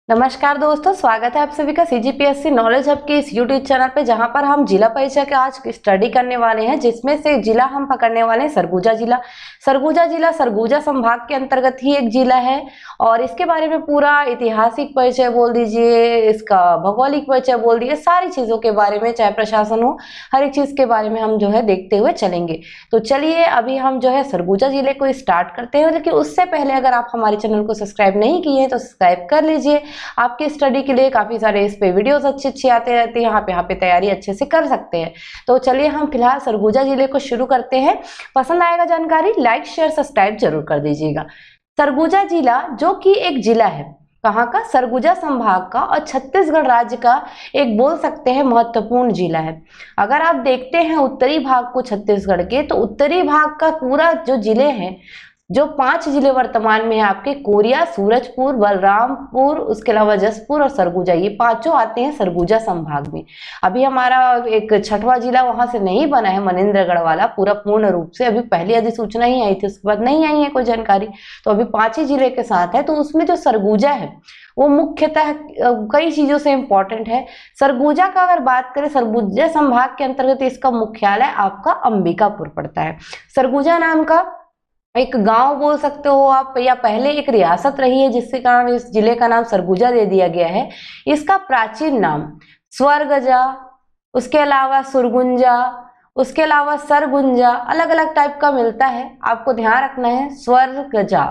नमस्कार दोस्तों, स्वागत है आप सभी का सीजीपीएससी नॉलेज हब के इस यूट्यूब चैनल पे, जहां पर हम जिला परिचय का आज स्टडी करने वाले हैं, जिसमें से जिला हम पकड़ने वाले हैं सरगुजा जिला। सरगुजा जिला सरगुजा संभाग के अंतर्गत ही एक जिला है और इसके बारे में पूरा ऐतिहासिक परिचय बोल दीजिए, इसका भौगोलिक परिचय बोल दीजिए, सारी चीजों के बारे में, चाहे प्रशासन हो, हर एक चीज के बारे में हम जो है देखते हुए चलेंगे। तो चलिए अभी हम जो है सरगुजा जिले को स्टार्ट करते हैं, लेकिन उससे पहले अगर आप हमारे चैनल को सब्सक्राइब नहीं किए हैं तो सब्सक्राइब कर लीजिए। आपके स्टडी के लिए काफी सारे इस पे वीडियोस अच्छी आते रहते हैं, यहाँ पे तैयारी अच्छे से कर सकते हैं। तो चलिए हम फिलहाल सरगुजा जिले को शुरू करते हैं। पसंद आएगा जानकारी, लाइक शेयर सब्सक्राइब जरूर कर दीजिएगा। सरगुजा जिला जो कि एक जिला है, कहाँ का? सरगुजा संभाग का और छत्तीसगढ़ राज्य का एक बोल सकते हैं महत्वपूर्ण जिला है। अगर आप देखते हैं उत्तरी भाग को छत्तीसगढ़ के, तो उत्तरी भाग का पूरा जो जिले हैं, जो 5 जिले वर्तमान में है आपके, कोरिया, सूरजपुर, बलरामपुर, उसके अलावा जसपुर और सरगुजा, ये पांचों आते हैं सरगुजा संभाग में। अभी हमारा एक छठवां जिला वहां से नहीं बना है, मनेन्द्रगढ़ वाला, पूरा पूर्ण रूप से। अभी पहली अधिसूचना ही आई थी, उसके बाद नहीं आई है कोई जानकारी, तो अभी 5 ही जिले के साथ है। तो उसमें जो सरगुजा है वो मुख्यतः कई चीजों से इंपॉर्टेंट है। सरगुजा का अगर बात करें, सरगुजा संभाग के अंतर्गत इसका मुख्यालय आपका अंबिकापुर पड़ता है। सरगुजा नाम का एक गांव बोल सकते हो आप, या पहले एक रियासत रही है, जिसके कारण इस जिले का नाम सरगुजा दे दिया गया है। इसका प्राचीन नाम स्वरगजा, उसके अलावा सुरगुंजा, उसके अलावा सरगुंजा, अलग अलग टाइप का मिलता है, आपको ध्यान रखना है। स्वरगजा,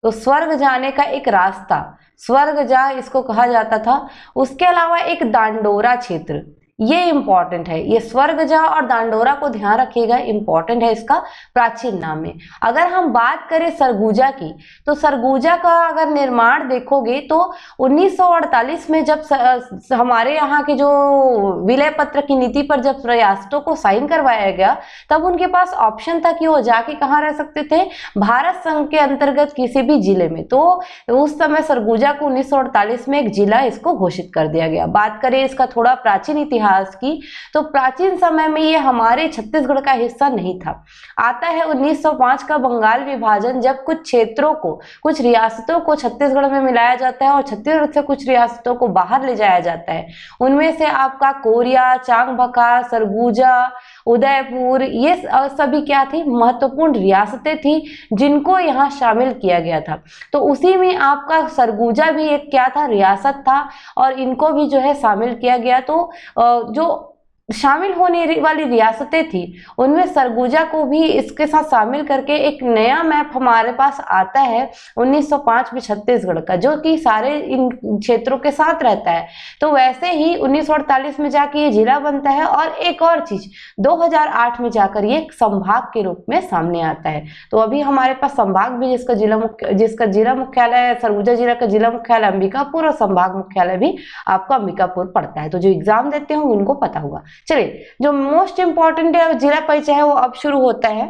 तो स्वर्ग जाने का एक रास्ता, स्वर्गजा इसको कहा जाता था। उसके अलावा एक दांडोरा क्षेत्र, ये इंपॉर्टेंट है, ये स्वर्गजा और दांडोरा को ध्यान रखिएगा, इंपॉर्टेंट है इसका प्राचीन नाम में। अगर हम बात करें सरगुजा की, तो सरगुजा का अगर निर्माण देखोगे तो 1948 में जब हमारे यहाँ के जो विलय पत्र की नीति पर जब रियासतों को साइन करवाया गया, तब उनके पास ऑप्शन था कि वो जाके कहाँ रह सकते थे, भारत संघ के अंतर्गत किसी भी जिले में। तो उस समय सरगुजा को 1948 में एक जिला इसको घोषित कर दिया गया। बात करें इसका थोड़ा प्राचीन इतिहास की, तो प्राचीन समय में ये हमारे छत्तीसगढ़ का हिस्सा नहीं था। आता है 1905 का बंगाल विभाजन, जब कुछ क्षेत्रों को, कुछ रियासतों को छत्तीसगढ़ में मिलाया जाता है और छत्तीसगढ़ से कुछ रियासतों को बाहर ले जाया जाता है। उनमें से आपका कोरिया, चांगभका, सरगुजा, उदयपुर, ये सभी क्या थी, महत्वपूर्ण रियासतें थी, जिनको यहाँ शामिल किया गया था। तो उसी में आपका सरगुजा भी एक क्या था, रियासत था, और इनको भी जो है शामिल किया गया। तो जो शामिल होने वाली रियासतें थी, उनमें सरगुजा को भी इसके साथ शामिल करके एक नया मैप हमारे पास आता है 1905 में छत्तीसगढ़ का, जो कि सारे इन क्षेत्रों के साथ रहता है। तो वैसे ही 1948 में जाके ये जिला बनता है, और एक और चीज 2008 में जाकर ये संभाग के रूप में सामने आता है। तो अभी हमारे पास संभाग भी, जिसका जिला मुख्यालय, सरगुजा जिला का जिला मुख्यालय अंबिकापुर और संभाग मुख्यालय भी आपका अंबिकापुर पड़ता है। तो जो एग्जाम देते हैं उनको पता होगा। चलिए, जो मोस्ट इंपॉर्टेंट है जिला परिचय है वो अब शुरू होता है।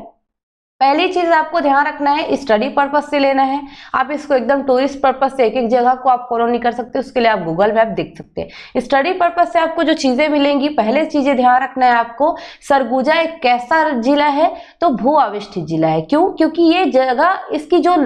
पहली चीज आपको ध्यान रखना है, स्टडी पर्पस से लेना है। आप इसको एकदम टूरिस्ट पर्पस से एक जगह को आप फॉलो नहीं कर सकते, उसके लिए आप गूगल मैप देख सकते हैं। स्टडी पर्पस से आपको जो चीजें मिलेंगी, पहले चीजें ध्यान रखना है आपको, सरगुजा एक कैसा जिला है, तो भू आविष्ठित जिला है। क्यों? क्योंकि ये जगह, इसकी जो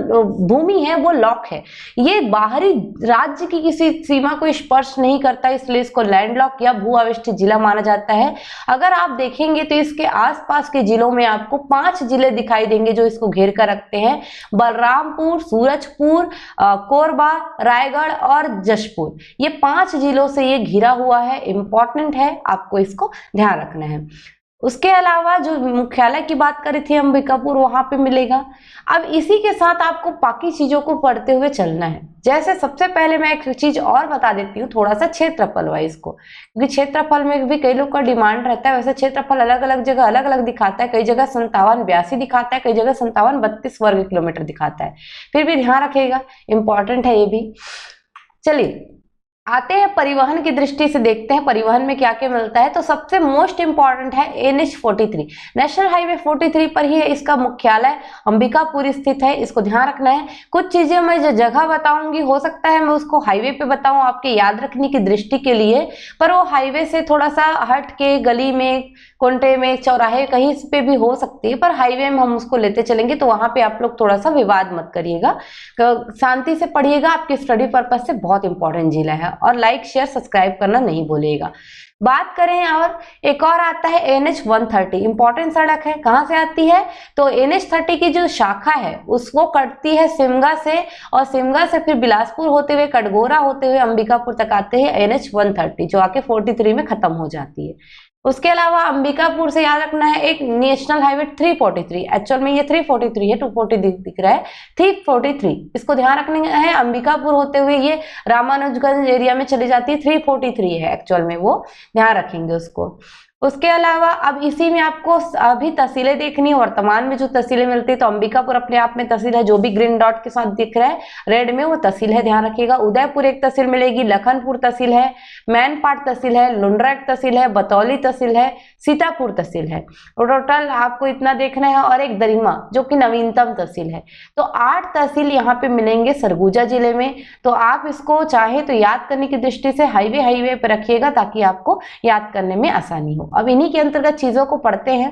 भूमि है वो लॉक है, ये बाहरी राज्य की किसी सीमा को स्पर्श नहीं करता, इसलिए इसको लैंड लॉक या भू आविष्ठित जिला माना जाता है। अगर आप देखेंगे तो इसके आसपास के जिलों में आपको 5 जिले दिखाई देंगे जो इसको घेर कर रखते हैं: बलरामपुर, सूरजपुर, कोरबा, रायगढ़ और जशपुर। ये 5 जिलों से ये घिरा हुआ है, इंपॉर्टेंट है, आपको इसको ध्यान रखना है। उसके अलावा जो मुख्यालय की बात करी थी अंबिकापुर, वहां पे मिलेगा। अब इसी के साथ आपको बाकी चीजों को पढ़ते हुए चलना है। जैसे सबसे पहले मैं एक चीज और बता देती हूँ, थोड़ा सा क्षेत्रफल वाइज को, क्योंकि क्षेत्रफल में भी कई लोग का डिमांड रहता है। वैसे क्षेत्रफल अलग अलग जगह अलग अलग दिखाता है, कई जगह 5782 दिखाता है, कई जगह 5732 वर्ग किलोमीटर दिखाता है। फिर भी ध्यान रखिएगा, इंपॉर्टेंट है ये भी। चलिए, आते हैं परिवहन की दृष्टि से, देखते हैं परिवहन में क्या क्या मिलता है। तो सबसे मोस्ट इंपॉर्टेंट है NH43, नेशनल हाईवे 43 पर ही है इसका मुख्यालय, अंबिकापुर स्थित है, इसको ध्यान रखना है। कुछ चीजें मैं जो जगह बताऊंगी हो सकता है मैं उसको हाईवे पे बताऊं आपके याद रखने की दृष्टि के लिए, पर वो हाईवे से थोड़ा सा हट के गली में, कोंटे में, चौराहे कहीं पे भी हो सकती है, पर हाईवे में हम उसको लेते चलेंगे, तो वहां पे आप लोग थोड़ा सा विवाद मत करिएगा, शांति से पढ़िएगा, आपके स्टडी पर्पज से बहुत इंपॉर्टेंट जिला है। और लाइक शेयर सब्सक्राइब करना नहीं भूलिएगा। बात करें और एक और आता है NH130, इंपॉर्टेंट सड़क है। कहां से आती है? तो NH30 की जो शाखा है उसको कटती है सिमगा से, और सिमगा से फिर बिलासपुर होते हुए, कटघोरा होते हुए अंबिकापुर तक आते हैं NH130, जो आके 43 में खत्म हो जाती है। उसके अलावा अंबिकापुर से याद रखना है एक नेशनल हाईवे 343, एक्चुअल में ये 343 है, 240 दिख रहा है, 343, इसको ध्यान रखना है। अंबिकापुर होते हुए ये रामानुजगंज एरिया में चली जाती है, 343 है एक्चुअल में, वो ध्यान रखेंगे उसको। उसके अलावा अब इसी में आपको अभी तहसीलें देखनी है, वर्तमान में जो तहसीलें मिलती है, तो अंबिकापुर अपने आप में तहसील है, जो भी ग्रीन डॉट के साथ दिख रहा है रेड में वो तहसील है, ध्यान रखिएगा। उदयपुर एक तहसील मिलेगी, लखनपुर तहसील है, मैनपाट तहसील है, लुंड्रा एक तहसील है, बतौली तहसील है, सीतापुर तहसील है। टोटल आपको इतना देखना है, और एक दरिमा जो कि नवीनतम तहसील है। तो 8 तहसील यहाँ पे मिलेंगे सरगुजा जिले में। तो आप इसको चाहे तो याद करने की दृष्टि से हाईवे पे रखिएगा, ताकि आपको याद करने में आसानी हो। अब इन्हीं के अंतर्गत चीजों को पढ़ते हैं।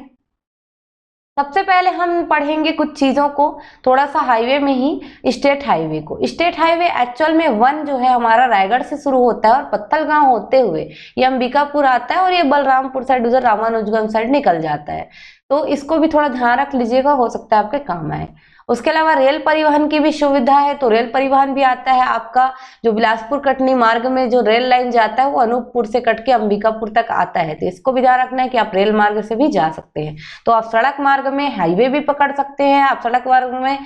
सबसे पहले हम पढ़ेंगे कुछ चीजों को थोड़ा सा हाईवे में ही, स्टेट हाईवे को। स्टेट हाईवे एक्चुअल में 1 जो है हमारा रायगढ़ से शुरू होता है और पत्थलगांव होते हुए ये अंबिकापुर आता है, और ये बलरामपुर साइड उधर रामानुजगंज साइड निकल जाता है। तो इसको भी थोड़ा ध्यान रख लीजिएगा, हो सकता है आपके काम आए। उसके अलावा रेल परिवहन की भी सुविधा है, तो रेल परिवहन भी आता है आपका, जो बिलासपुर कटनी मार्ग में जो रेल लाइन जाता है वो अनूपपुर से कट के अंबिकापुर तक आता है। तो इसको भी ध्यान रखना है कि आप रेल मार्ग से भी जा सकते हैं। तो आप सड़क मार्ग में हाईवे भी पकड़ सकते हैं, आप सड़क मार्ग में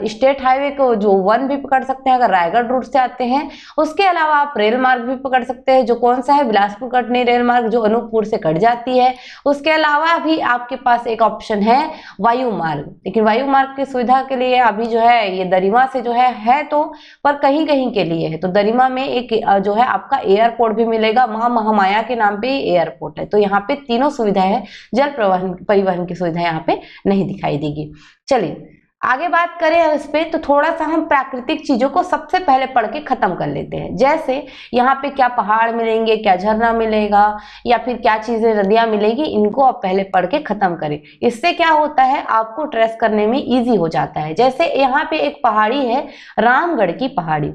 स्टेट हाईवे को जो 1 भी पकड़ सकते हैं अगर रायगढ़ रूट से आते हैं। उसके अलावा आप रेल मार्ग भी पकड़ सकते हैं, जो कौन सा है, बिलासपुर कटनी रेल मार्ग, जो अनूपपुर से कट जाती है। उसके अलावा भी आपके पास एक ऑप्शन है वायु मार्ग, लेकिन वायु मार्ग की सुविधा के लिए अभी जो है ये दरिमा से जो है तो, पर कहीं कहीं के लिए है। तो दरिमा में एक जो है आपका एयरपोर्ट भी मिलेगा, मां महामाया के नाम पे एयरपोर्ट है। तो यहाँ पे तीनों सुविधाएं है, जल परिवहन की सुविधा यहाँ पे नहीं दिखाई देगी। चलिए आगे बात करें इस पे, तो थोड़ा सा हम प्राकृतिक चीजों को सबसे पहले पढ़ के खत्म कर लेते हैं। जैसे यहाँ पे क्या पहाड़ मिलेंगे, क्या झरना मिलेगा, या फिर क्या चीजें नदियां मिलेगी, इनको आप पहले पढ़ के खत्म करें। इससे क्या होता है, आपको ट्रेस करने में इजी हो जाता है। जैसे यहाँ पे एक पहाड़ी है, रामगढ़ की पहाड़ी,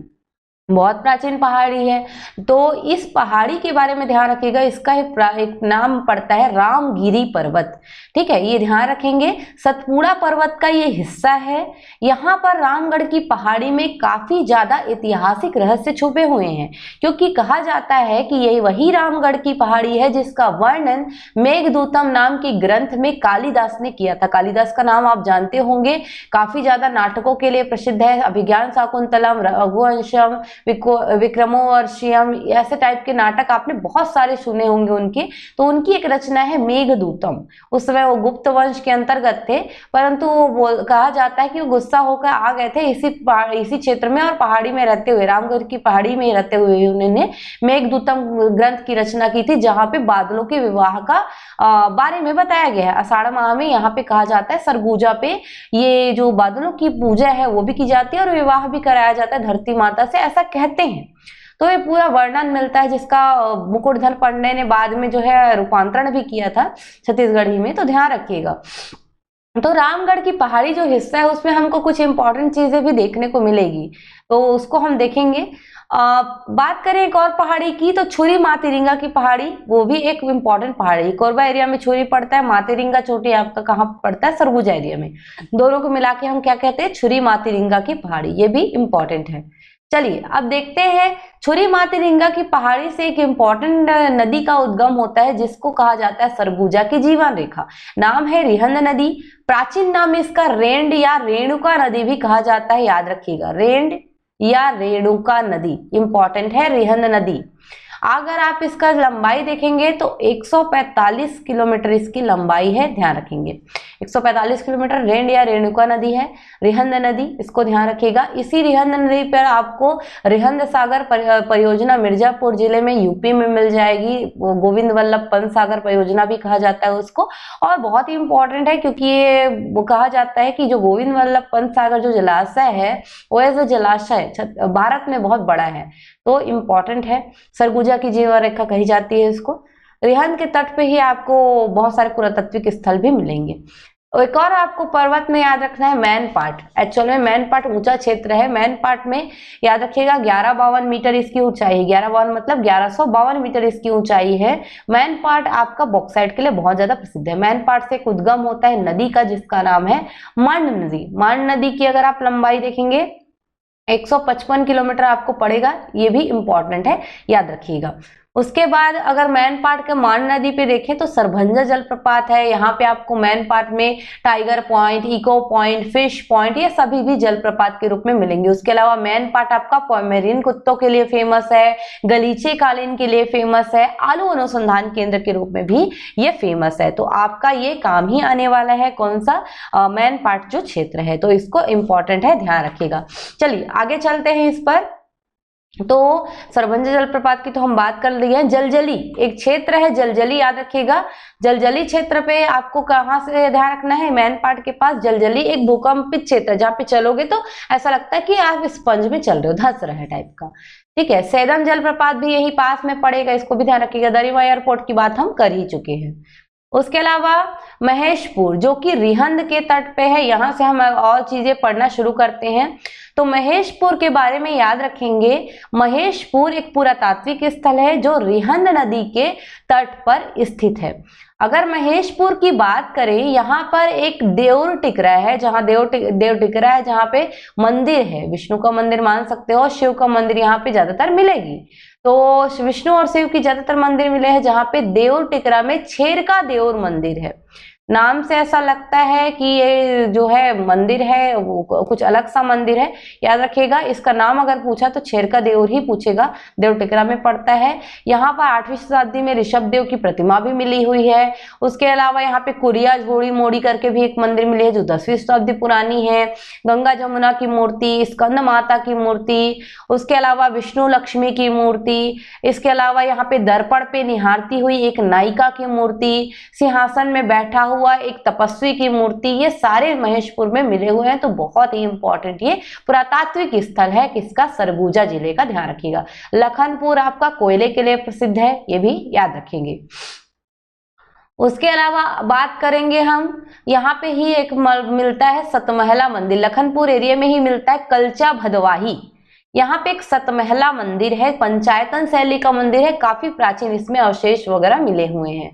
बहुत प्राचीन पहाड़ी है। तो इस पहाड़ी के बारे में ध्यान रखिएगा, इसका एक नाम पड़ता है रामगिरी पर्वत, ठीक है, ये ध्यान रखेंगे। सतपुड़ा पर्वत का ये हिस्सा है। यहाँ पर रामगढ़ की पहाड़ी में काफी ज्यादा ऐतिहासिक रहस्य छुपे हुए हैं, क्योंकि कहा जाता है कि यही वही रामगढ़ की पहाड़ी है जिसका वर्णन मेघदूतम नाम के ग्रंथ में कालिदास ने किया था। कालिदास का नाम आप जानते होंगे, काफी ज्यादा नाटकों के लिए प्रसिद्ध है। अभिज्ञान शाकुंतलम, रघुवंशम, विक्रमोर्वशीयम, ऐसे टाइप के नाटक आपने बहुत सारे सुने होंगे उनके। तो उनकी एक रचना है मेघदूतम। उस समय वो गुप्त वंश के अंतर्गत थे, परंतु वो कहा जाता है कि वो गुस्सा होकर आ गए थे इसी क्षेत्र में, और पहाड़ी में रहते हुए, रामगढ़ की पहाड़ी में रहते हुए उन्होंने मेघदूतम ग्रंथ की रचना की थी, जहां पे बादलों के विवाह का बारे में बताया गया है। आषाढ़ माह में यहाँ पे कहा जाता है सरगुजा पे ये जो बादलों की पूजा है वो भी की जाती है, और विवाह भी कराया जाता है धरती माता से, ऐसा कहते हैं। तो ये पूरा वर्णन मिलता है, जिसका मुकुटधर पांडे ने बाद में जो है रूपांतरण भी किया था छत्तीसगढ़ी में, तो ध्यान रखिएगा। तो रामगढ़ की पहाड़ी जो हिस्सा है उसमें हमको कुछ इंपॉर्टेंट चीजें भी देखने को मिलेगी, तो उसको हम देखेंगे। बात करें एक और पहाड़ी की, तो छुरी मातीरिंगा की पहाड़ी, वो भी एक इम्पॉर्टेंट पहाड़ी है। कोरबा एरिया में छुरी पड़ता है, मातीरिंगा चोटी आपका कहाँ पड़ता है, सरगुजा एरिया में। दोनों को मिला के हम क्या कहते हैं, छुरी मातीरिंगा की पहाड़ी, ये भी इम्पॉर्टेंट है। चलिए अब देखते हैं, छुरी मातीरिंगा की पहाड़ी से एक इम्पॉर्टेंट नदी का उद्गम होता है, जिसको कहा जाता है सरगुजा की जीवन रेखा। नाम है रिहंद नदी, प्राचीन नाम इसका रेंड या रेणुका नदी भी कहा जाता है, याद रखिएगा, रेंड या रेणुका नदी इंपॉर्टेंट है, रिहंद नदी। अगर आप इसका लंबाई देखेंगे तो 145 किलोमीटर इसकी लंबाई है, ध्यान रखेंगे। 145 किलोमीटर। रेंड या रेणुका नदी है, रिहंद नदी, इसको ध्यान रखिएगा। इसी रिहंद नदी पर आपको रिहंद सागर परियोजना मिर्जापुर जिले में यूपी में मिल जाएगी। गोविंद वल्लभ पंत सागर परियोजना भी कहा जाता है उसको, और बहुत ही इंपॉर्टेंट है क्योंकि ये कहा जाता है कि जो गोविंद वल्लभ पंत सागर जो जलाशय है वो एज अ जलाशय भारत में बहुत बड़ा है, तो इम्पॉर्टेंट है। सरगुजा की जीवन रेखा कही जाती है इसको। रिहंद के तट पे ही आपको बहुत सारे पुरातात्विक स्थल भी मिलेंगे। एक और आपको पर्वत में याद रखना है मैनपाट। एक्चुअल में मैनपाट ऊंचा क्षेत्र है। मैनपाट में याद रखिएगा 1152 मीटर इसकी ऊंचाई है। 1152 मतलब 1152 मीटर इसकी ऊंचाई है। मैनपाट आपका बॉक्साइट के लिए बहुत ज्यादा प्रसिद्ध है। मैनपाट से एक उद्गम होता है नदी का जिसका नाम है मांड नदी। मांड नदी की अगर आप लंबाई देखेंगे 155 किलोमीटर आपको पड़ेगा, ये भी इंपॉर्टेंट है, याद रखिएगा। उसके बाद अगर मैनपाट के मांड नदी पे देखें तो सरभंजा जलप्रपात है। यहाँ पे आपको मैनपाट में tiger point, echo point, fish point, ये सभी भी जलप्रपात के रूप में मिलेंगे। उसके अलावा मैनपाट आपका पोमेरियन कुत्तों के लिए फेमस है, गलीचे कालीन के लिए फेमस है, आलू अनुसंधान केंद्र के रूप में भी ये फेमस है। तो आपका ये काम ही आने वाला है, कौन सा, मैनपाट जो क्षेत्र है, तो इसको इंपॉर्टेंट है, ध्यान रखिएगा। चलिए आगे चलते हैं इस पर। तो सरभंजा जलप्रपात की तो हम बात कर ली है। जलजली एक क्षेत्र है, जलजली याद रखिएगा। जलजली क्षेत्र पे आपको कहाँ से ध्यान रखना है, मैनपाट के पास जलजली एक भूकंपित क्षेत्र, जहाँ पे चलोगे तो ऐसा लगता है कि आप स्पंज में चल रहे हो, धंस रहे टाइप का। ठीक है, सेदम जलप्रपात भी यही पास में पड़ेगा, इसको भी ध्यान रखिएगा। दरिवा एयरपोर्ट की बात हम कर ही चुके हैं। उसके अलावा महेशपुर जो कि रिहंद के तट पे है, यहाँ से हम और चीजें पढ़ना शुरू करते हैं। तो महेशपुर के बारे में याद रखेंगे, महेशपुर एक पुरातात्विक स्थल है जो रिहंद नदी के तट पर स्थित है। अगर महेशपुर की बात करें, यहाँ पर एक देउर टिकरा है, जहाँ देव टिकरा है, जहाँ पे मंदिर है, विष्णु का मंदिर मान सकते हो, शिव का मंदिर यहाँ पे ज्यादातर मिलेगी। तो विष्णु और शिव की ज्यादातर मंदिर मिले हैं, जहाँ पे देउर टिकरा में छेरका देउर मंदिर है। नाम से ऐसा लगता है कि ये जो है मंदिर है वो कुछ अलग सा मंदिर है, याद रखिएगा। इसका नाम अगर पूछा तो छेरका देउर ही पूछेगा, देव टिकरा में पड़ता है। यहाँ पर 8वीं शताब्दी में ऋषभ देव की प्रतिमा भी मिली हुई है। उसके अलावा यहाँ पे कुरिया झोड़ी मोड़ी करके भी एक मंदिर मिली है जो 10वीं शताब्दी पुरानी है। गंगा जमुना की मूर्ति, स्कंद माता की मूर्ति, उसके अलावा विष्णु लक्ष्मी की मूर्ति, इसके अलावा यहाँ पे दर्पण पे निहारती हुई एक नायिका की मूर्ति, सिंहासन में बैठा हुआ एक तपस्वी की मूर्ति, ये सारे महेशपुर में मिले हुए हैं। तो बहुत ही इंपॉर्टेंट ये पुरातात्विक स्थल है, किसका, सरगुजा जिले का, ध्यान रखिएगा। लखनपुर आपका कोयले के लिए प्रसिद्ध है, ये भी याद रखेंगे। उसके अलावा बात करेंगे हम, यहाँ पे ही एक मिलता है सतमहला मंदिर, लखनपुर एरिया में ही मिलता है कलचा भदवाही। यहाँ पे एक सतमहला मंदिर है, पंचायतन शैली का मंदिर है, काफी प्राचीन, इसमें अवशेष वगैरह मिले हुए हैं।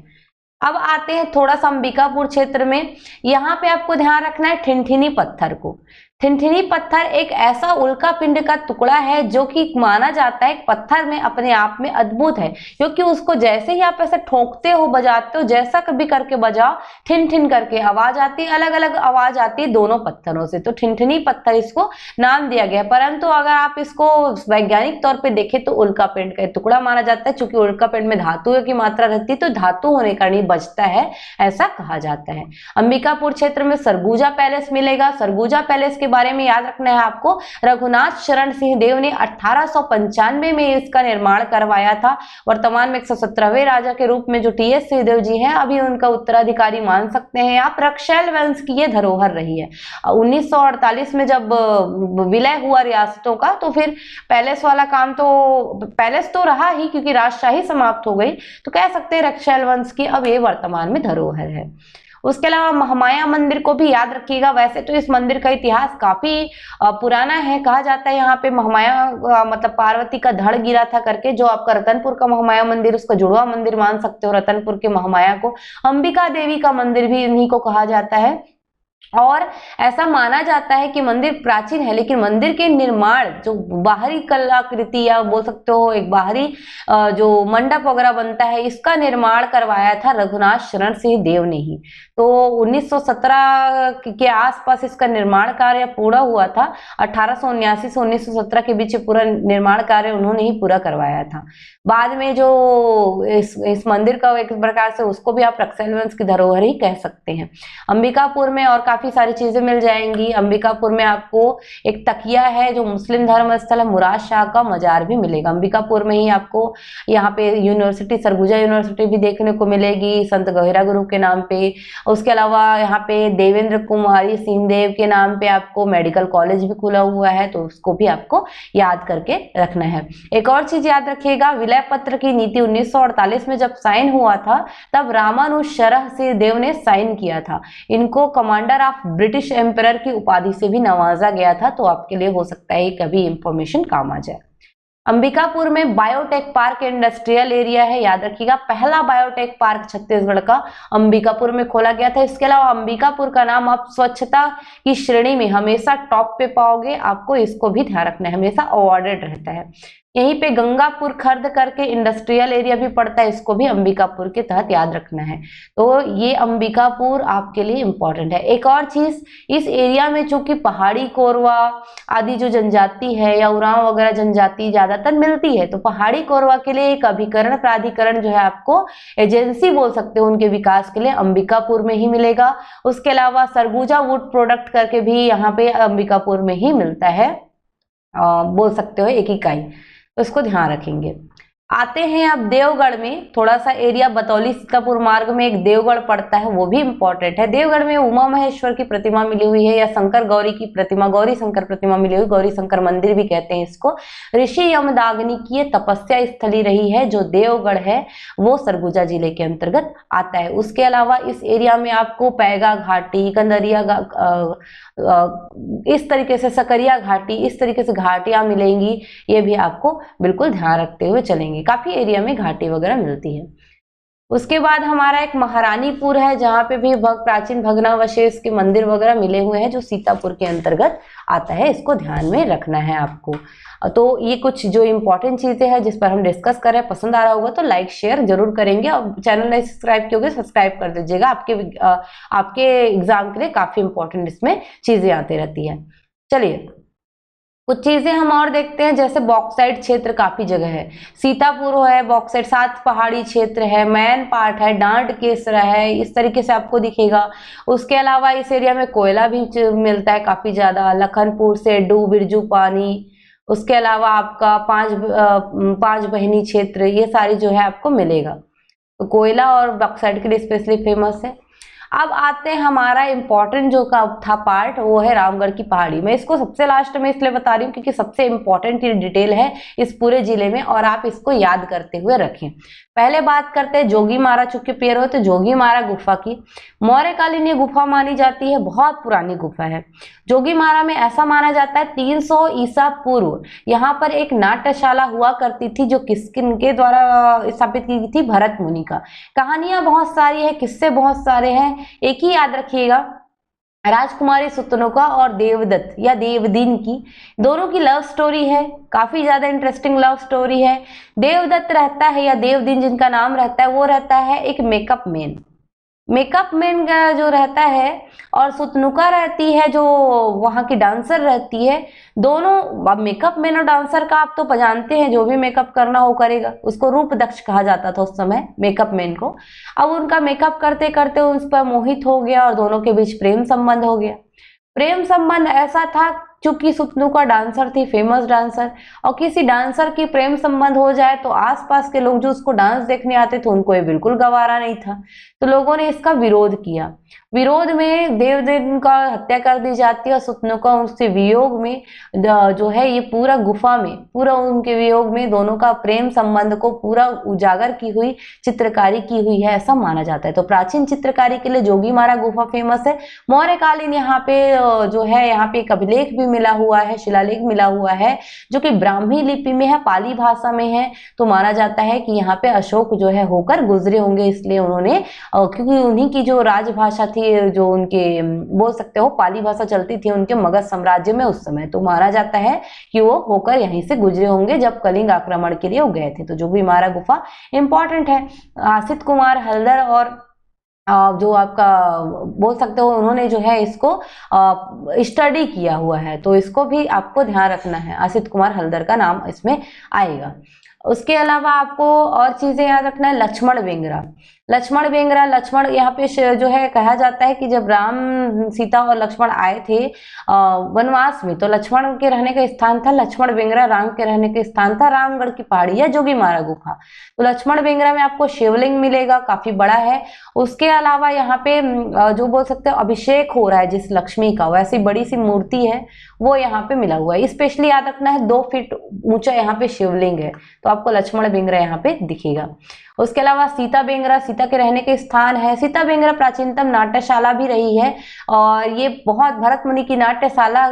अब आते हैं थोड़ा सा अंबिकापुर क्षेत्र में। यहाँ पे आपको ध्यान रखना है ठिनठिनी पत्थर को। ठिनठिनी पत्थर एक ऐसा उल्का पिंड का टुकड़ा है जो कि माना जाता है पत्थर में अपने आप में अद्भुत है, क्योंकि उसको जैसे ही आप ऐसे ठोकते हो, बजाते हो, जैसा कभी करके बजाओ, ठिन ठिन करके आवाज आती है, अलग अलग आवाज आती है दोनों पत्थरों से, तो ठिनठिनी पत्थर इसको नाम दिया गया। परंतु अगर आप इसको वैज्ञानिक तौर पर देखें तो उल्का पिंड का टुकड़ा माना जाता है, चूंकि उल्का पिंड में धातुओं की मात्रा रहती है, तो धातु होने का नहीं बचता है, ऐसा कहा जाता है। अंबिकापुर क्षेत्र में सरगुजा पैलेस मिलेगा। सरगुजा पैलेस के बारे में याद रखना है आपको, रघुनाथ शरण सिंह देव ने 1895 में इसका निर्माण करवाया था। वर्तमान में 117वें राजा के रूप में जो टी.एस. सिंहदेव जी हैं, अभी उनका उत्तराधिकारी मान सकते हैं आप। रक्षैल वंश की ये धरोहर रही है। 1948 में जब विलय हुआ रियासतों का, तो फिर पैलेस वाला काम, तो पैलेस तो रहा ही क्योंकि राजशाही समाप्त हो गई, तो कह सकते हैं रक्षैल वंश की अब ये वर्तमान में धरोहर है। उसके अलावा महामाया मंदिर को भी याद रखिएगा। वैसे तो इस मंदिर का इतिहास काफी पुराना है, कहा जाता है यहाँ पे महामाया मतलब पार्वती का धड़ गिरा था करके। जो आपका रतनपुर का महामाया मंदिर, उसका जुड़वा मंदिर मान सकते हो रतनपुर के महामाया को। अंबिका देवी का मंदिर भी इन्हीं को कहा जाता है। और ऐसा माना जाता है कि मंदिर प्राचीन है, लेकिन मंदिर के निर्माण जो बाहरी कलाकृति या बोल सकते हो एक बाहरी जो मंडप वगैरह बनता है, इसका निर्माण करवाया था रघुनाथ शरण सिंह देव ने ही। तो 1917 के आसपास इसका निर्माण कार्य पूरा हुआ था। 1879 से 1917 के बीच पूरा निर्माण कार्य उन्होंने ही पूरा करवाया था। बाद में जो इस मंदिर का एक प्रकार से उसको भी आप रक्सैलवंश की धरोहर ही कह सकते हैं। अंबिकापुर में और काफी सारी चीजें मिल जाएंगी। अंबिकापुर में आपको एक तकिया है जो मुस्लिम धर्म स्थल है, मुराद शाह का मजार भी मिलेगा। अंबिकापुर में ही आपको यहाँ पे यूनिवर्सिटी, सरगुजा यूनिवर्सिटी भी देखने को मिलेगी संत गहिरा गुरु के नाम पे। उसके अलावा यहाँ पे देवेंद्र कुमारी सिंहदेव के नाम पे आपको मेडिकल कॉलेज भी खुला हुआ है, तो उसको भी आपको याद करके रखना है। एक और चीज याद रखिएगा, विलय पत्र की नीति 1948 में जब साइन हुआ था तब रामानुज शरह सिंह देव ने साइन किया था। इनको कमांडर ऑफ ब्रिटिश एम्परर की उपाधि से भी नवाजा गया था, तो आपके लिए हो सकता है कभी इंफॉर्मेशन काम आ जाए। अंबिकापुर में बायोटेक पार्क इंडस्ट्रियल एरिया है, याद रखिएगा पहला बायोटेक पार्क छत्तीसगढ़ का अंबिकापुर में खोला गया था। इसके अलावा अंबिकापुर का नाम आप स्वच्छता की श्रेणी में हमेशा टॉप पे पाओगे, आपको इसको भी ध्यान रखना है, हमेशा अवॉर्डेड रहता है। यहीं पे गंगापुर खर्द करके इंडस्ट्रियल एरिया भी पड़ता है, इसको भी अंबिकापुर के तहत याद रखना है। तो ये अंबिकापुर आपके लिए इंपॉर्टेंट है। एक और चीज, इस एरिया में चूंकि पहाड़ी कोरवा आदि जो जनजाति है या उरांव वगैरह जनजाति ज्यादातर मिलती है, तो पहाड़ी कोरवा के लिए एक अभिकरण प्राधिकरण जो है आपको एजेंसी बोल सकते हो उनके विकास के लिए अंबिकापुर में ही मिलेगा। उसके अलावा सरगुजा वुड प्रोडक्ट करके भी यहाँ पे अंबिकापुर में ही मिलता है, बोल सकते हो एक इकाई, तो इसको ध्यान रखेंगे। आते हैं अब देवगढ़ में, थोड़ा सा एरिया बतौली सीतापुर मार्ग में एक देवगढ़ पड़ता है, वो भी इंपॉर्टेंट है। देवगढ़ में उमा महेश्वर की प्रतिमा मिली हुई है या शंकर गौरी की प्रतिमा, गौरी शंकर प्रतिमा मिली हुई, गौरी शंकर मंदिर भी कहते हैं इसको। ऋषि यमदाग्नि की ये तपस्या स्थली रही है, जो देवगढ़ है वो सरगुजा जिले के अंतर्गत आता है। उसके अलावा इस एरिया में आपको पैगा घाटी, कंदरिया इस तरीके से सकरिया घाटी, इस तरीके से घाटियां मिलेंगी, ये भी आपको बिल्कुल ध्यान रखते हुए चलेंगे। काफी एरिया में घाटी वगैरह मिलती है। उसके बाद हमारा एक महारानीपुर है, जहाँ पे भी प्राचीन भग्नावशेष के मंदिर वगैरह मिले हुए हैं, जो सीतापुर के अंतर्गत आता है, इसको ध्यान में रखना है आपको। तो ये कुछ जो इंपॉर्टेंट चीजें हैं जिस पर हम डिस्कस कर रहे हैं, पसंद आ रहा होगा तो लाइक शेयर जरूर करेंगे, और चैनल नहीं सब्सक्राइब किए सब्सक्राइब कर दीजिएगा। आपके एग्जाम के लिए काफी इंपॉर्टेंट इसमें चीजें आती रहती है। चलिए कुछ चीजें हम और देखते हैं, जैसे बॉक्साइट क्षेत्र काफी जगह है, सीतापुर है बॉक्साइट, साथ पहाड़ी क्षेत्र है, मैन पाट है, डांड केसरा है, इस तरीके से आपको दिखेगा। उसके अलावा इस एरिया में कोयला भी मिलता है काफी ज्यादा, लखनपुर से डू बिरजू पानी, उसके अलावा आपका पांच बहनी क्षेत्र, ये सारी जो है आपको मिलेगा। तो कोयला और बॉक्साइट के लिए स्पेशली फेमस है। अब आते हैं हमारा इंपॉर्टेंट जो का था पार्ट, वो है रामगढ़ की पहाड़ी। मैं इसको सबसे लास्ट में इसलिए बता रही हूँ क्योंकि सबसे इंपॉर्टेंट ये डिटेल है इस पूरे जिले में, और आप इसको याद करते हुए रखें। पहले बात करते हैं जोगी मारा, चुके पेड़ हो तो जोगी मारा गुफा की। मौर्यकालीन ये गुफा मानी जाती है, बहुत पुरानी गुफा है। जोगी मारा में ऐसा माना जाता है 300 ईसा पूर्व यहाँ पर एक नाट्यशाला हुआ करती थी, जो किसके द्वारा स्थापित की गई थी, भरत मुनि का। कहानियां बहुत सारी है, किस्से बहुत सारे हैं, एक ही याद रखिएगा, राजकुमारी सुतनुका और देवदत्त या देवदीन की, दोनों की लव स्टोरी है, काफी ज्यादा इंटरेस्टिंग लव स्टोरी है। देवदत्त रहता है या देवदीन जिनका नाम रहता है, वो रहता है एक मेकअप मैन का जो रहता है, और सुतनुका रहती है जो वहां की डांसर रहती है। दोनों, अब मेकअप मैन और डांसर का आप तो जानते हैं, जो भी मेकअप करना हो करेगा, उसको रूप दक्ष कहा जाता था उस समय मेकअप मैन को। अब उनका मेकअप करते करते उस पर मोहित हो गया और दोनों के बीच प्रेम संबंध हो गया। प्रेम संबंध ऐसा था, चूंकि सुतनुका डांसर थी, फेमस डांसर, और किसी डांसर की प्रेम संबंध हो जाए तो आसपास के लोग जो उसको डांस देखने आते थे उनको ये बिल्कुल गवारा नहीं था, तो लोगों ने इसका विरोध किया। विरोध में देवदत्त का हत्या कर दी जाती है, और सुतनुका उससे वियोग में जो है ये पूरा गुफा में, पूरा उनके वियोग में दोनों का प्रेम संबंध को पूरा उजागर की हुई चित्रकारी की हुई है, ऐसा माना जाता है। तो प्राचीन चित्रकारी के लिए जोगीमारा गुफा फेमस है। मौर्यकालीन यहाँ पे जो है, यहाँ पे एक अभिलेख भी मिला हुआ है, शिलालेख मिला हुआ है, जो कि ब्राह्मी लिपि में है, पाली भाषा में है। तो माना जाता है कि यहाँ पे अशोक जो है होकर गुजरे होंगे, इसलिए उन्होंने, क्योंकि उन्हीं की जो राजभाषा थी थी, जो उनके बोल सकते हो पाली भाषा चलती थी उनके मगध साम्राज्य में उस समय, तो माना जाता है कि वो होकर यहीं से गुजरे होंगे जब कलिंग आक्रमण के लिए वो गए थे। तो जोगीमारा गुफा इंपॉर्टेंट है। आसित कुमार हल्दर और जो आपका बोल सकते हो उन्होंने जो है इसको स्टडी किया हुआ है, तो इसको भी आपको ध्यान रखना है। आसित कुमार हल्दर का नाम इसमें आएगा। उसके अलावा आपको और चीजें याद रखना है। लक्ष्मण बेंगरा, लक्ष्मण बेंगरा, लक्ष्मण यहाँ पे जो है कहा जाता है कि जब राम सीता और लक्ष्मण आए थे वनवास में, तो लक्ष्मण के रहने का स्थान था लक्ष्मण बेंगरा, राम के रहने का स्थान था रामगढ़ की पहाड़ी या जोगीमारा गुफा। तो लक्ष्मण बेंगरा में आपको शिवलिंग मिलेगा, काफी बड़ा है। उसके अलावा यहाँ पे जो बोल सकते हो अभिषेक हो रहा है जिस लक्ष्मी का, वैसी बड़ी सी मूर्ति है वो यहाँ पे मिला हुआ है। स्पेशली याद रखना है 2 फीट ऊंचा यहाँ पे शिवलिंग है, तो आपको लक्ष्मण बेंगरा यहाँ पे दिखेगा। उसके अलावा सीता बेंगरा, सीता के रहने के स्थान है। सीता बेंगरा प्राचीनतम नाट्यशाला भी रही है, और ये बहुत भरत मुनि की नाट्यशाला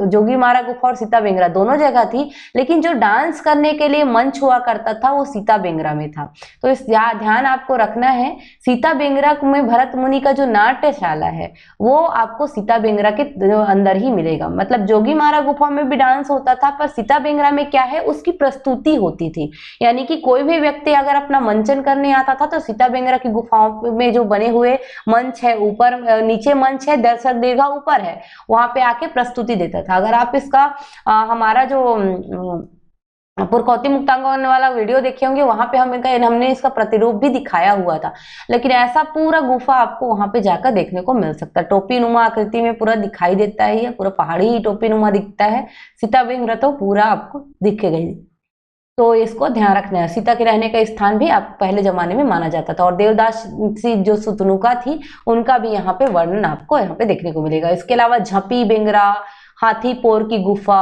जोगीमारा गुफा और सीता बेंगरा दोनों जगह थी, लेकिन जो डांस करने के लिए मंच हुआ करता था वो सीता बेंगरा में था। तो इस ध्यान आपको रखना है, सीता बेंगरा में भरत मुनि का जो नाट्यशाला है वो आपको सीता बेंगरा के अंदर ही मिलेगा। मतलब जोगीमारा गुफा में भी डांस होता था, पर सीता बेंगरा में क्या है उसकी प्रस्तुति होती थी, यानी कि कोई भी व्यक्ति अगर अपना मंचन करने आता था तो सीता बेंगरा की गुफाओं में जो बने हुए मंच है, ऊपर नीचे मंच है, दर्शक दीर्घा ऊपर है, वहां पे आके प्रस्तुति देता था। अगर आप इसका हमारा जो पुरखौती मुक्तांगन वाला वीडियो देखे होंगे, वहां पे हमने इसका प्रतिरूप भी दिखाया हुआ था, लेकिन ऐसा पूरा गुफा आपको वहां पे जाकर देखने को मिल सकता है। टोपी नुमा आकृति में पूरा दिखाई देता है, ये पूरा पहाड़ी ही टोपी नुमा दिखता है। सीता बेंगरा तो पूरा आपको दिखेगा ही, तो इसको ध्यान रखना है। सीता के रहने का स्थान भी आप पहले जमाने में माना जाता था, और देवदास सी जो सुतनुका थी उनका भी यहाँ पे वर्णन आपको यहाँ पे देखने को मिलेगा। इसके अलावा झपी बेंगरा, हाथीपोर की गुफा,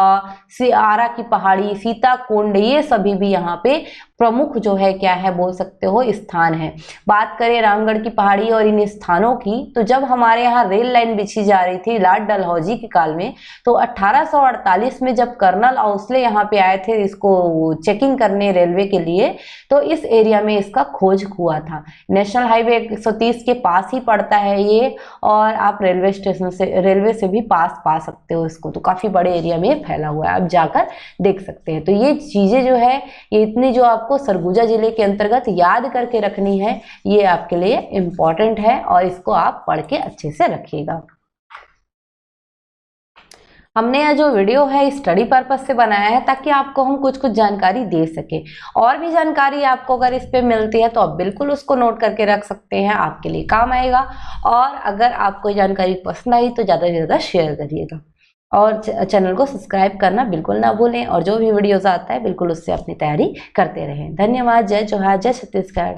आरा की पहाड़ी, सीता कुंड, ये सभी भी यहाँ पे प्रमुख जो है क्या है बोल सकते हो स्थान है। बात करें रामगढ़ की पहाड़ी और इन स्थानों की, तो जब हमारे यहाँ रेल लाइन बिछी जा रही थी लॉर्ड डलहौजी के काल में, तो 1848 में जब कर्नल औसले यहाँ पे आए थे इसको चेकिंग करने रेलवे के लिए, तो इस एरिया में इसका खोज हुआ था। नेशनल हाईवे 130 के पास ही पड़ता है ये, और आप रेलवे स्टेशन से, रेलवे से भी पास पा सकते हो इसको, तो काफी बड़े एरिया में फैला हुआ है, आप जाकर देख सकते हैं। तो ये चीजें जो है ये इतनी जो आपको सरगुजा जिले के अंतर्गत याद करके रखनी है, ये आपके लिए इम्पोर्टेंट है, और इसको आप पढ़ के अच्छे से रखिएगा। हमने यह जो वीडियो है स्टडी पर्पस से बनाया है ताकि आपको हम कुछ जानकारी दे सके। और भी जानकारी आपको अगर इस पे मिलती है तो आप बिल्कुल उसको नोट करके रख सकते हैं, आपके लिए काम आएगा। और अगर आपको जानकारी पसंद आई तो ज़्यादा से ज़्यादा शेयर करिएगा, और चैनल को सब्सक्राइब करना बिल्कुल ना भूलें, और जो भी वीडियोज़ आता है बिल्कुल उससे अपनी तैयारी करते रहें। धन्यवाद। जय जोहार, जय छत्तीसगढ़।